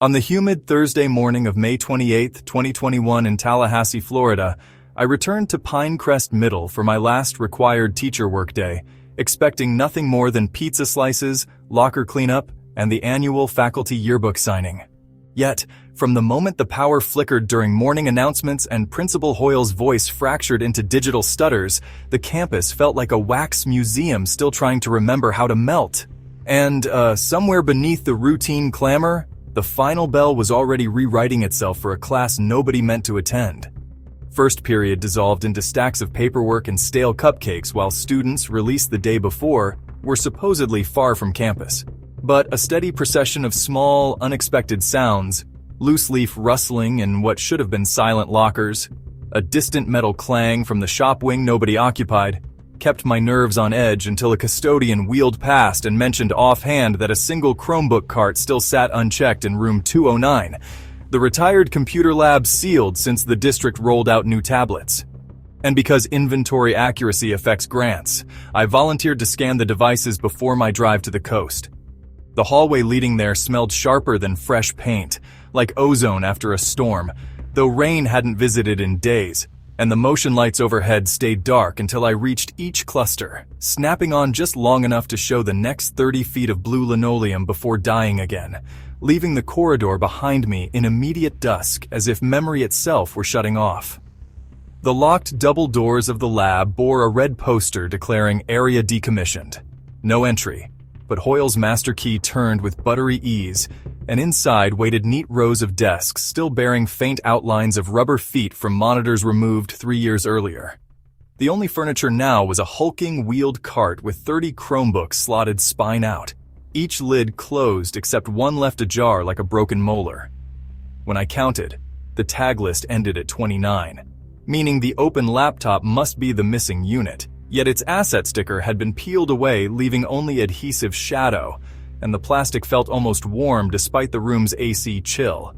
On the humid Thursday morning of May 28, 2021 in Tallahassee, Florida, I returned to Pinecrest Middle for my last required teacher workday, expecting nothing more than pizza slices, locker cleanup, and the annual faculty yearbook signing. Yet, from the moment the power flickered during morning announcements and Principal Hoyle's voice fractured into digital stutters, the campus felt like a wax museum still trying to remember how to melt. And, somewhere beneath the routine clamor, the final bell was already rewriting itself for a class nobody meant to attend. First period dissolved into stacks of paperwork and stale cupcakes while students, released the day before, were supposedly far from campus. But a steady procession of small, unexpected sounds, loose leaf rustling in what should have been silent lockers, a distant metal clang from the shop wing nobody occupied, kept my nerves on edge until a custodian wheeled past and mentioned offhand that a single Chromebook cart still sat unchecked in room 209. The retired computer lab sealed since the district rolled out new tablets. And because inventory accuracy affects grants, I volunteered to scan the devices before my drive to the coast. The hallway leading there smelled sharper than fresh paint, like ozone after a storm, though rain hadn't visited in days, and the motion lights overhead stayed dark until I reached each cluster, snapping on just long enough to show the next 30 feet of blue linoleum before dying again, leaving the corridor behind me in immediate dusk as if memory itself were shutting off. The locked double doors of the lab bore a red poster declaring area decommissioned. No entry, but Hoyle's master key turned with buttery ease, and inside waited neat rows of desks still bearing faint outlines of rubber feet from monitors removed 3 years earlier. The only furniture now was a hulking wheeled cart with 30 Chromebooks slotted spine out, each lid closed except one left ajar like a broken molar. When I counted, the tag list ended at 29, meaning the open laptop must be the missing unit, yet its asset sticker had been peeled away, leaving only adhesive shadow, and the plastic felt almost warm despite the room's AC chill.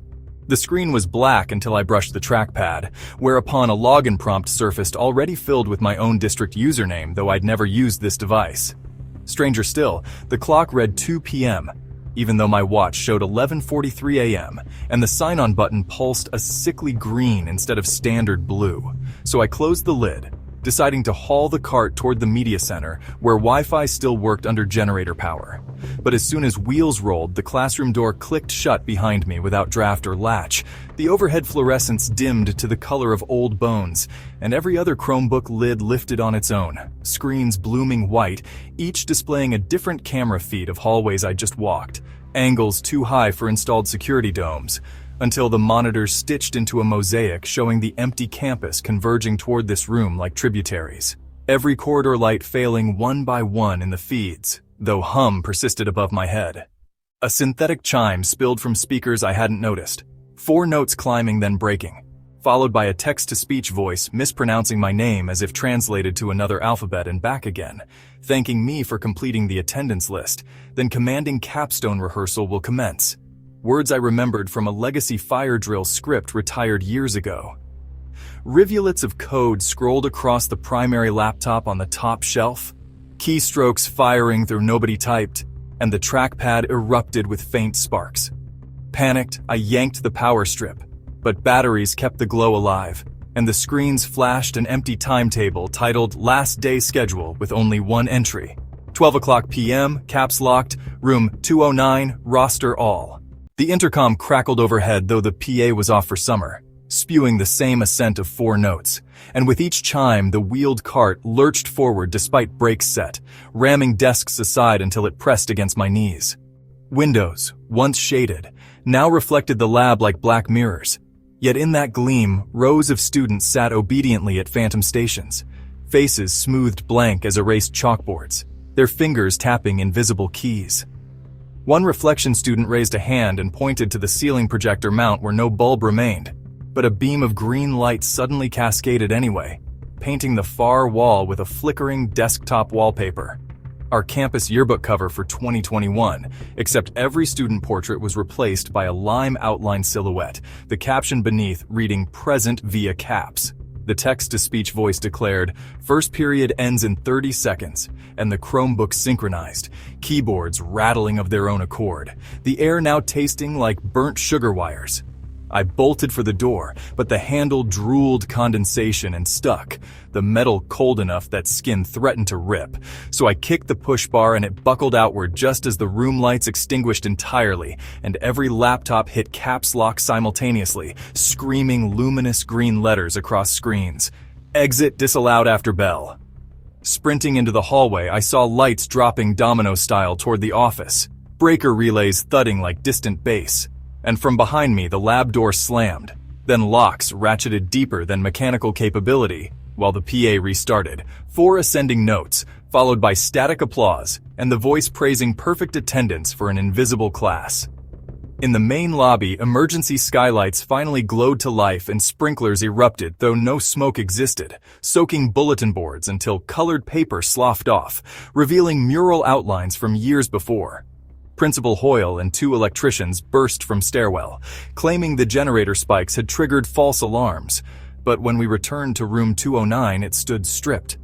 The screen was black until I brushed the trackpad, whereupon a login prompt surfaced already filled with my own district username, though I'd never used this device. Stranger still, the clock read 2 p.m., even though my watch showed 11:43 a.m., and the sign-on button pulsed a sickly green instead of standard blue. So I closed the lid, deciding to haul the cart toward the media center, where Wi-Fi still worked under generator power. But as soon as wheels rolled, the classroom door clicked shut behind me without draft or latch. The overhead fluorescence dimmed to the color of old bones, and every other Chromebook lid lifted on its own, screens blooming white, each displaying a different camera feed of hallways I just walked, angles too high for installed security domes, until the monitors stitched into a mosaic showing the empty campus converging toward this room like tributaries. Every corridor light failing one by one in the feeds, though hum persisted above my head. A synthetic chime spilled from speakers I hadn't noticed, 4 notes climbing then breaking, followed by a text-to-speech voice mispronouncing my name as if translated to another alphabet and back again, thanking me for completing the attendance list, then commanding capstone rehearsal will commence. Words I remembered from a legacy fire drill script retired years ago. Rivulets of code scrolled across the primary laptop on the top shelf, keystrokes firing through nobody typed, and the trackpad erupted with faint sparks. Panicked, I yanked the power strip, but batteries kept the glow alive, and the screens flashed an empty timetable titled Last Day Schedule with only one entry. 12 o'clock p.m., caps locked, room 209, roster all. The intercom crackled overhead, though the PA was off for summer, spewing the same ascent of 4 notes, and with each chime the wheeled cart lurched forward despite brakes set, ramming desks aside until it pressed against my knees. Windows, once shaded, now reflected the lab like black mirrors, yet in that gleam rows of students sat obediently at phantom stations, faces smoothed blank as erased chalkboards, their fingers tapping invisible keys. One reflection student raised a hand and pointed to the ceiling projector mount where no bulb remained, but a beam of green light suddenly cascaded anyway, painting the far wall with a flickering desktop wallpaper. Our campus yearbook cover for 2021, except every student portrait was replaced by a lime outline silhouette, the caption beneath reading present via caps. The text-to-speech voice declared, "First period ends in 30 seconds," and the Chromebook synchronized, keyboards rattling of their own accord, the air now tasting like burnt sugar wires. I bolted for the door, but the handle drooled condensation and stuck, the metal cold enough that skin threatened to rip. So I kicked the push bar and it buckled outward just as the room lights extinguished entirely, and every laptop hit caps lock simultaneously, screaming luminous green letters across screens. "Exit disallowed after bell." Sprinting into the hallway, I saw lights dropping domino style toward the office, breaker relays thudding like distant bass. And from behind me, the lab door slammed. Then locks ratcheted deeper than mechanical capability, while the PA restarted. 4 ascending notes, followed by static applause, and the voice praising perfect attendance for an invisible class. In the main lobby, emergency skylights finally glowed to life and sprinklers erupted, though no smoke existed, soaking bulletin boards until colored paper sloughed off, revealing mural outlines from years before. Principal Hoyle and 2 electricians burst from stairwell, claiming the generator spikes had triggered false alarms, but when we returned to room 209, it stood stripped.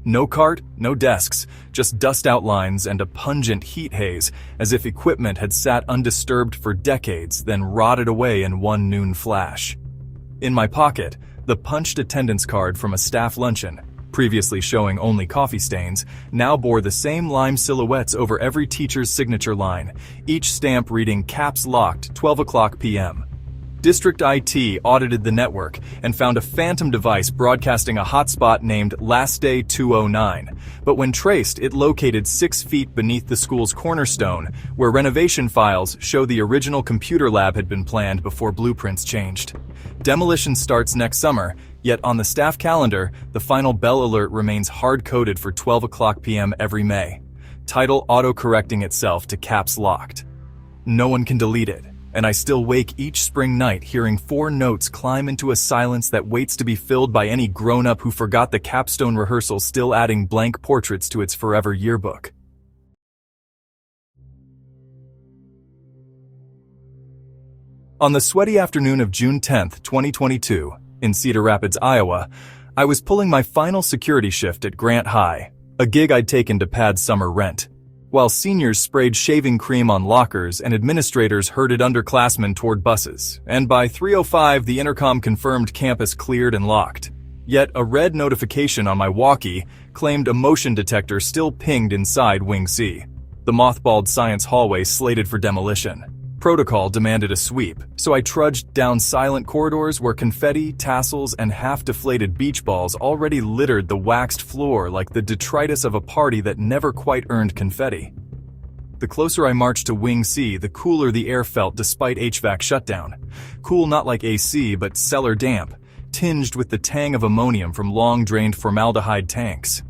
No cart, no desks, just dust outlines and a pungent heat haze, as if equipment had sat undisturbed for decades, then rotted away in one noon flash. In my pocket, the punched attendance card from a staff luncheon, previously showing only coffee stains, now bore the same lime silhouettes over every teacher's signature line, each stamp reading caps locked 12 o'clock p.m. District IT audited the network and found a phantom device broadcasting a hotspot named Last Day 209, but when traced, it located 6 feet beneath the school's cornerstone, where renovation files show the original computer lab had been planned before blueprints changed. Demolition starts next summer, yet on the staff calendar, the final bell alert remains hard-coded for 12 o'clock p.m. every May. Title auto-correcting itself to caps locked. No one can delete it, and I still wake each spring night hearing 4 notes climb into a silence that waits to be filled by any grown-up who forgot the capstone rehearsal, still adding blank portraits to its forever yearbook. On the sweaty afternoon of June 10, 2022, in Cedar Rapids, Iowa, I was pulling my final security shift at Grant High, a gig I'd taken to pad summer rent. While seniors sprayed shaving cream on lockers and administrators herded underclassmen toward buses, and by 3:05 the intercom confirmed campus cleared and locked. Yet a red notification on my walkie claimed a motion detector still pinged inside Wing C, the mothballed science hallway slated for demolition. Protocol demanded a sweep, so I trudged down silent corridors where confetti, tassels, and half-deflated beach balls already littered the waxed floor like the detritus of a party that never quite earned confetti. The closer I marched to Wing C, the cooler the air felt despite HVAC shutdown. Cool not like AC, but cellar damp, tinged with the tang of ammonium from long-drained formaldehyde tanks.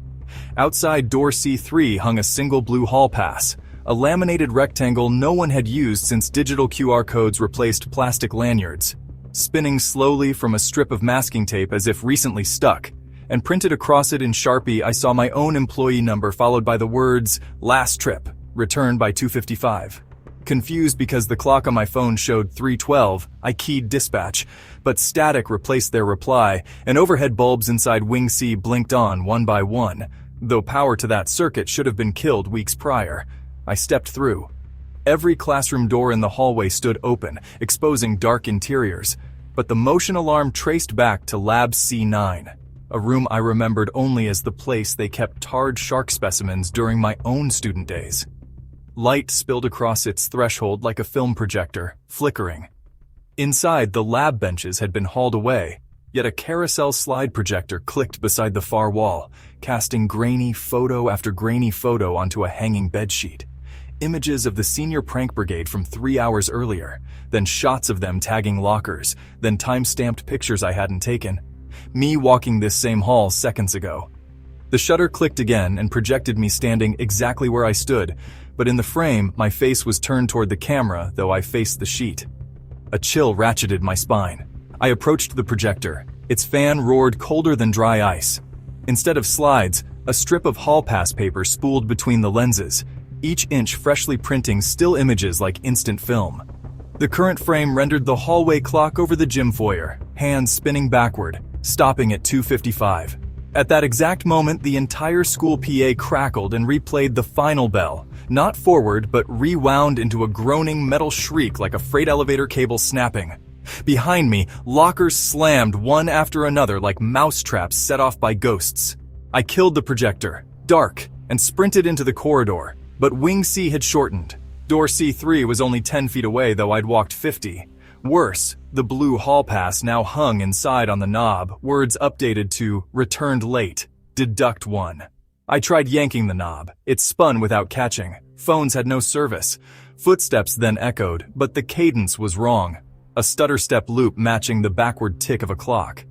Outside door C3 hung a single blue hall pass, a laminated rectangle no one had used since digital QR codes replaced plastic lanyards, spinning slowly from a strip of masking tape as if recently stuck, and printed across it in Sharpie I saw my own employee number followed by the words, "Last trip, return by 2:55. Confused because the clock on my phone showed 3:12, I keyed dispatch, but static replaced their reply, and overhead bulbs inside Wing C blinked on one by one, though power to that circuit should have been killed weeks prior. I stepped through. Every classroom door in the hallway stood open, exposing dark interiors, but the motion alarm traced back to Lab C9, a room I remembered only as the place they kept tarred shark specimens during my own student days. Light spilled across its threshold like a film projector, flickering. Inside, the lab benches had been hauled away, yet a carousel slide projector clicked beside the far wall, casting grainy photo after grainy photo onto a hanging bedsheet. Images of the senior prank brigade from 3 hours earlier, then shots of them tagging lockers, then time-stamped pictures I hadn't taken. Me walking this same hall seconds ago. The shutter clicked again and projected me standing exactly where I stood, but in the frame, my face was turned toward the camera, though I faced the sheet. A chill ratcheted my spine. I approached the projector. Its fan roared colder than dry ice. Instead of slides, a strip of hall pass paper spooled between the lenses, each inch freshly printing still images like instant film. The current frame rendered the hallway clock over the gym foyer, hands spinning backward, stopping at 2:55. At that exact moment, the entire school PA crackled and replayed the final bell, not forward, but rewound into a groaning metal shriek like a freight elevator cable snapping. Behind me, lockers slammed one after another like mousetraps set off by ghosts. I killed the projector, dark, and sprinted into the corridor, but Wing C had shortened. Door C3 was only 10 feet away, though I'd walked 50. Worse, the blue hall pass now hung inside on the knob, words updated to returned late, deduct 1. I tried yanking the knob. It spun without catching. Phones had no service. Footsteps then echoed, but the cadence was wrong. A stutter step loop matching the backward tick of a clock.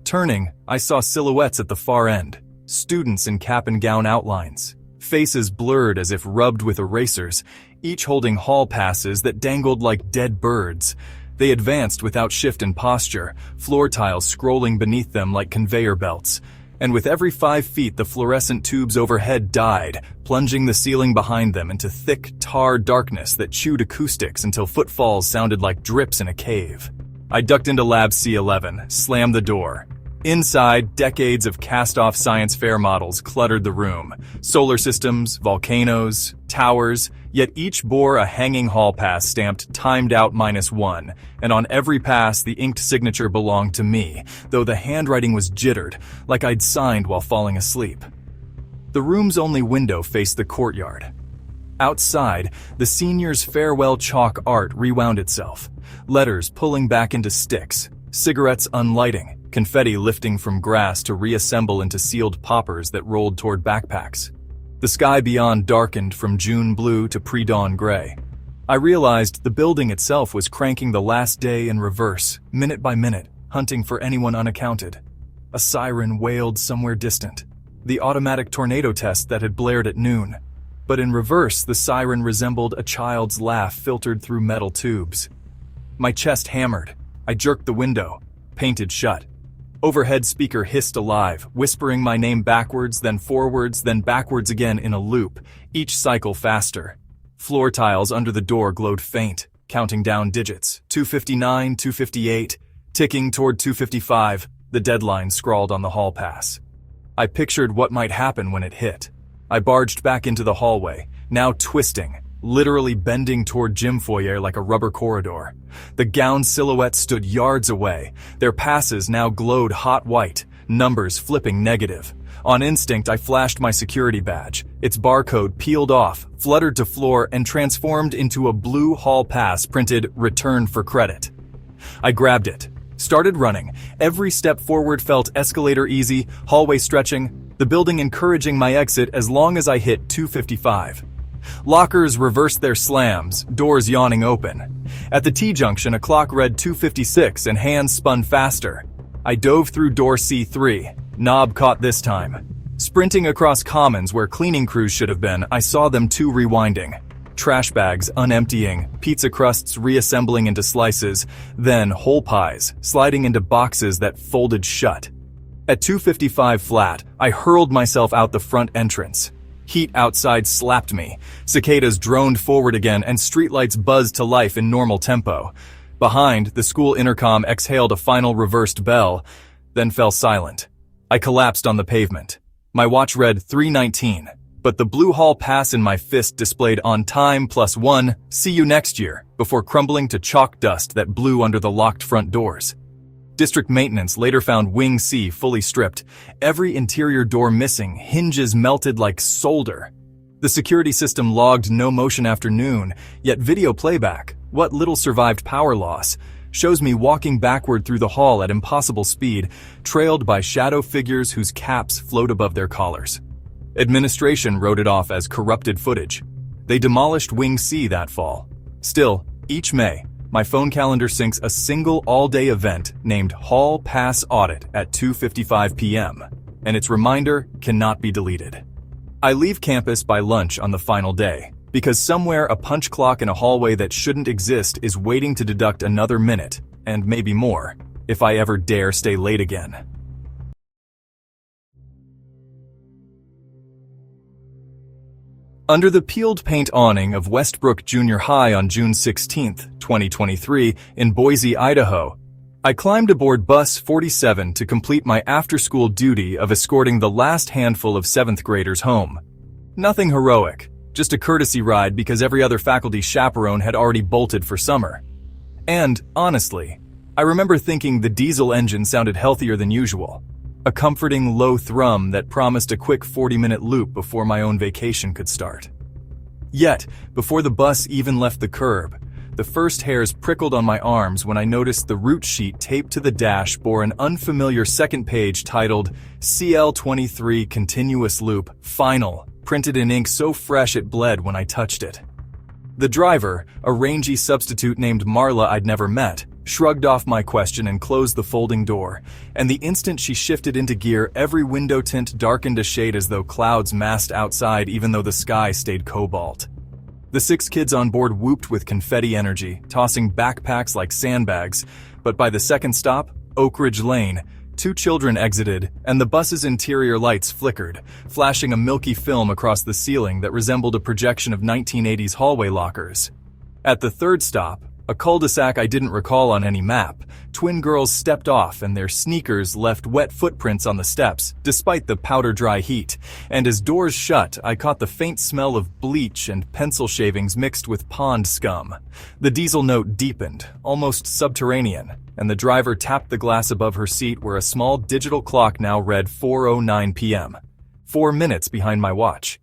Turning, I saw silhouettes at the far end. Students in cap and gown outlines. Faces blurred as if rubbed with erasers, each holding hall passes that dangled like dead birds. They advanced without shift in posture, floor tiles scrolling beneath them like conveyor belts. And with every 5 feet, the fluorescent tubes overhead died, plunging the ceiling behind them into thick, tar darkness that chewed acoustics until footfalls sounded like drips in a cave. I ducked into Lab C11, slammed the door. Inside, decades of cast-off science fair models cluttered the room. Solar systems, volcanoes, towers, yet each bore a hanging hall pass stamped timed out -1, and on every pass the inked signature belonged to me, though the handwriting was jittered, like I'd signed while falling asleep. The room's only window faced the courtyard. Outside, the seniors' farewell chalk art rewound itself, letters pulling back into sticks, cigarettes unlighting, confetti lifting from grass to reassemble into sealed poppers that rolled toward backpacks. The sky beyond darkened from June blue to pre-dawn gray. I realized the building itself was cranking the last day in reverse, minute by minute, hunting for anyone unaccounted. A siren wailed somewhere distant, the automatic tornado test that had blared at noon. But in reverse, the siren resembled a child's laugh filtered through metal tubes. My chest hammered. I jerked the window, painted shut. Overhead speaker hissed alive, whispering my name backwards, then forwards, then backwards again in a loop, each cycle faster. Floor tiles under the door glowed faint, counting down digits. 259, 258, ticking toward 255, the deadline scrawled on the hall pass. I pictured what might happen when it hit. I barged back into the hallway, now twisting, literally bending toward gym foyer like a rubber corridor. The gown silhouettes stood yards away. Their passes now glowed hot white, numbers flipping negative. On instinct, I flashed my security badge. Its barcode peeled off, fluttered to floor, and transformed into a blue hall pass printed "Return for credit." I grabbed it, started running. Every step forward felt escalator easy, hallway stretching, the building encouraging my exit as long as I hit 255. Lockers reversed their slams, doors yawning open. At the T-junction, a clock read 2:56 and hands spun faster. I dove through door C3. Knob caught this time. Sprinting across commons where cleaning crews should have been, I saw them too rewinding. Trash bags unemptying, pizza crusts reassembling into slices, then whole pies sliding into boxes that folded shut. At 2:55 flat, I hurled myself out the front entrance. Heat outside slapped me. Cicadas droned forward again and streetlights buzzed to life in normal tempo. Behind, the school intercom exhaled a final reversed bell, then fell silent. I collapsed on the pavement. My watch read 3:19, but the blue hall pass in my fist displayed "on time +1, see you next year," before crumbling to chalk dust that blew under the locked front doors. District maintenance later found Wing C fully stripped, every interior door missing, hinges melted like solder. The security system logged no motion after noon, yet video playback, what little survived power loss, shows me walking backward through the hall at impossible speed, trailed by shadow figures whose caps float above their collars. Administration wrote it off as corrupted footage. They demolished Wing C that fall. Still, each May, my phone calendar syncs a single all-day event named Hall Pass Audit at 2:55 p.m., and its reminder cannot be deleted. I leave campus by lunch on the final day, because somewhere a punch clock in a hallway that shouldn't exist is waiting to deduct another minute, and maybe more, if I ever dare stay late again. Under the peeled paint awning of Westbrook Junior High on June 16, 2023, in Boise, Idaho, I climbed aboard bus 47 to complete my after-school duty of escorting the last handful of 7th graders home. Nothing heroic, just a courtesy ride because every other faculty chaperone had already bolted for summer. And, honestly, I remember thinking the diesel engine sounded healthier than usual, a comforting low thrum that promised a quick 40-minute loop before my own vacation could start. Yet, before the bus even left the curb, the first hairs prickled on my arms when I noticed the route sheet taped to the dash bore an unfamiliar second page titled CL23 Continuous Loop Final, printed in ink so fresh it bled when I touched it. The driver, a rangy substitute named Marla I'd never met, shrugged off my question and closed the folding door, and the instant she shifted into gear, every window tint darkened a shade as though clouds massed outside even though the sky stayed cobalt. The 6 kids on board whooped with confetti energy, tossing backpacks like sandbags, but by the second stop, Oak Ridge Lane, 2 children exited, and the bus's interior lights flickered, flashing a milky film across the ceiling that resembled a projection of 1980s hallway lockers. At the third stop, a cul-de-sac I didn't recall on any map, twin girls stepped off and their sneakers left wet footprints on the steps, despite the powder-dry heat, and as doors shut, I caught the faint smell of bleach and pencil shavings mixed with pond scum. The diesel note deepened, almost subterranean, and the driver tapped the glass above her seat where a small digital clock now read 4:09 p.m., 4 minutes behind my watch.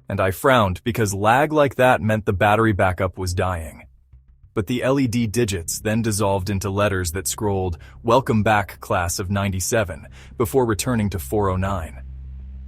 And I frowned because lag like that meant the battery backup was dying. But the LED digits then dissolved into letters that scrolled, "Welcome back, class of 97, before returning to 4:09.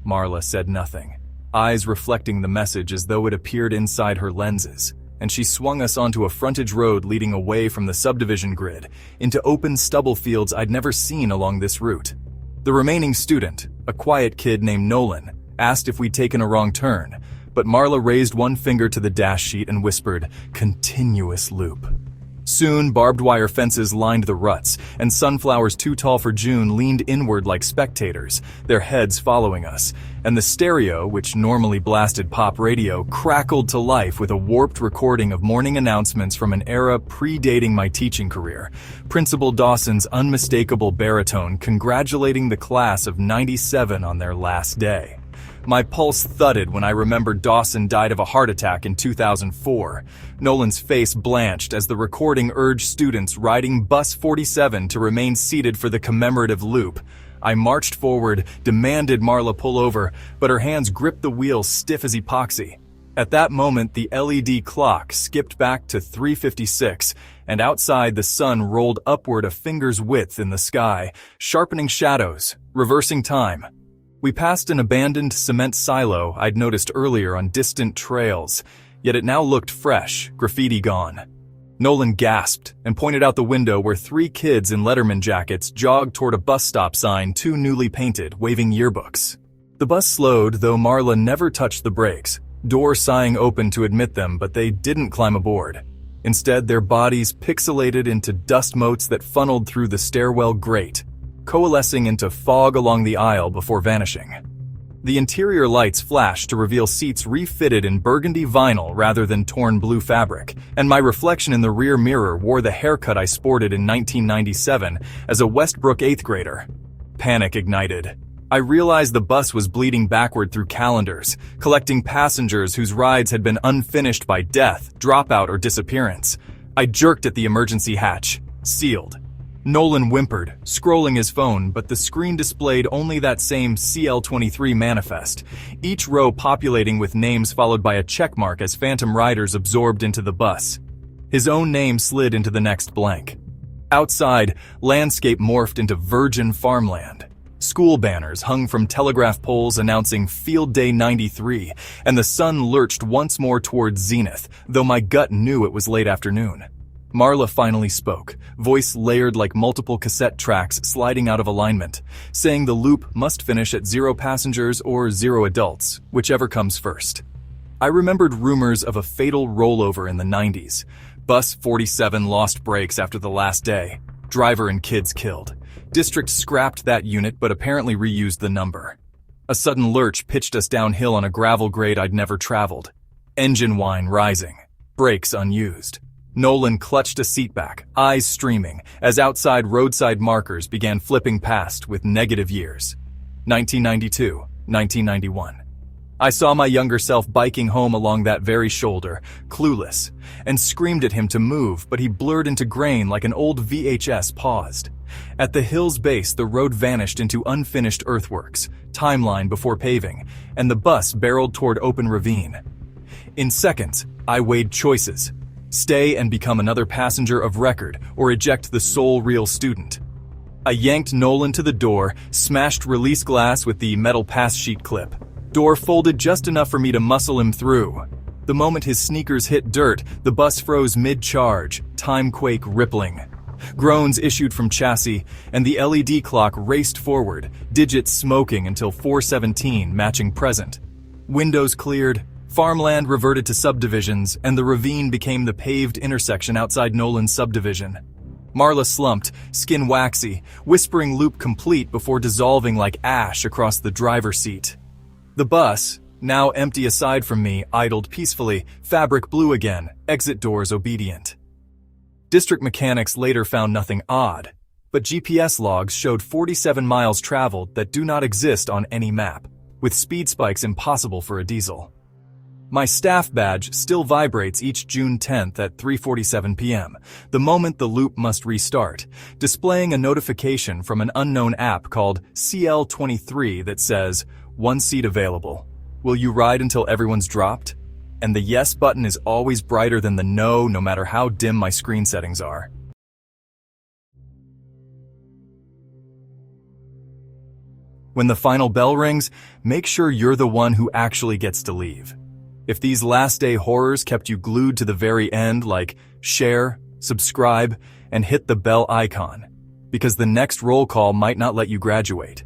Marla said nothing, eyes reflecting the message as though it appeared inside her lenses, and she swung us onto a frontage road leading away from the subdivision grid, into open stubble fields I'd never seen along this route. The remaining student, a quiet kid named Nolan, asked if we'd taken a wrong turn, but Marla raised one finger to the dash sheet and whispered, "Continuous loop." Soon, barbed wire fences lined the ruts, and sunflowers too tall for June leaned inward like spectators, their heads following us, and the stereo, which normally blasted pop radio, crackled to life with a warped recording of morning announcements from an era predating my teaching career, Principal Dawson's unmistakable baritone congratulating the class of 97 on their last day. My pulse thudded when I remembered Dawson died of a heart attack in 2004. Nolan's face blanched as the recording urged students riding bus 47 to remain seated for the commemorative loop. I marched forward, demanded Marla pull over, but her hands gripped the wheel stiff as epoxy. At that moment, the LED clock skipped back to 3:56, and outside the sun rolled upward a finger's width in the sky, sharpening shadows, reversing time. We passed an abandoned cement silo I'd noticed earlier on distant trails, yet it now looked fresh, graffiti gone. Nolan gasped and pointed out the window where 3 kids in Letterman jackets jogged toward a bus stop sign, 2 newly painted, waving yearbooks. The bus slowed, though Marla never touched the brakes, door sighing open to admit them, but they didn't climb aboard. Instead, their bodies pixelated into dust motes that funneled through the stairwell grate, coalescing into fog along the aisle before vanishing. The interior lights flashed to reveal seats refitted in burgundy vinyl rather than torn blue fabric, and my reflection in the rear mirror wore the haircut I sported in 1997 as a Westbrook 8th grader. Panic ignited. I realized the bus was bleeding backward through calendars, collecting passengers whose rides had been unfinished by death, dropout, or disappearance. I jerked at the emergency hatch. Sealed. Nolan whimpered, scrolling his phone, but the screen displayed only that same CL23 manifest, each row populating with names followed by a checkmark as phantom riders absorbed into the bus. His own name slid into the next blank. Outside, landscape morphed into virgin farmland. School banners hung from telegraph poles announcing Field Day 93, and the sun lurched once more towards zenith, though my gut knew it was late afternoon. Marla finally spoke, voice layered like multiple cassette tracks sliding out of alignment, saying the loop must finish at 0 passengers or 0 adults, whichever comes first. I remembered rumors of a fatal rollover in the 90s. Bus 47 lost brakes after the last day. Driver and kids killed. District scrapped that unit but apparently reused the number. A sudden lurch pitched us downhill on a gravel grade I'd never traveled. Engine whine rising. Brakes unused. Nolan clutched a seatback, eyes streaming, as outside roadside markers began flipping past with negative years. 1992, 1991. I saw my younger self biking home along that very shoulder, clueless, and screamed at him to move, but he blurred into grain like an old VHS paused. At the hill's base, the road vanished into unfinished earthworks, timeline before paving, and the bus barreled toward open ravine. In seconds, I weighed choices. Stay and become another passenger of record, or eject the sole real student. I yanked Nolan to the door, smashed release glass with the metal pass sheet clip. Door folded just enough for me to muscle him through. The moment his sneakers hit dirt, the bus froze mid-charge, timequake rippling. Groans issued from chassis, and the LED clock raced forward, digits smoking until 4:17 matching present. Windows cleared, farmland reverted to subdivisions, and the ravine became the paved intersection outside Nolan's subdivision. Marla slumped, skin waxy, whispering loop complete before dissolving like ash across the driver's seat. The bus, now empty aside from me, idled peacefully, fabric blue again, exit doors obedient. District mechanics later found nothing odd, but GPS logs showed 47 miles traveled that do not exist on any map, with speed spikes impossible for a diesel. My staff badge still vibrates each June 10th at 3:47 p.m., the moment the loop must restart, displaying a notification from an unknown app called CL23 that says, "One seat available. Will you ride until everyone's dropped?" And the yes button is always brighter than the no matter how dim my screen settings are. When the final bell rings, make sure you're the one who actually gets to leave. If these last day horrors kept you glued to the very end, like share, subscribe, and hit the bell icon, because the next roll call might not let you graduate.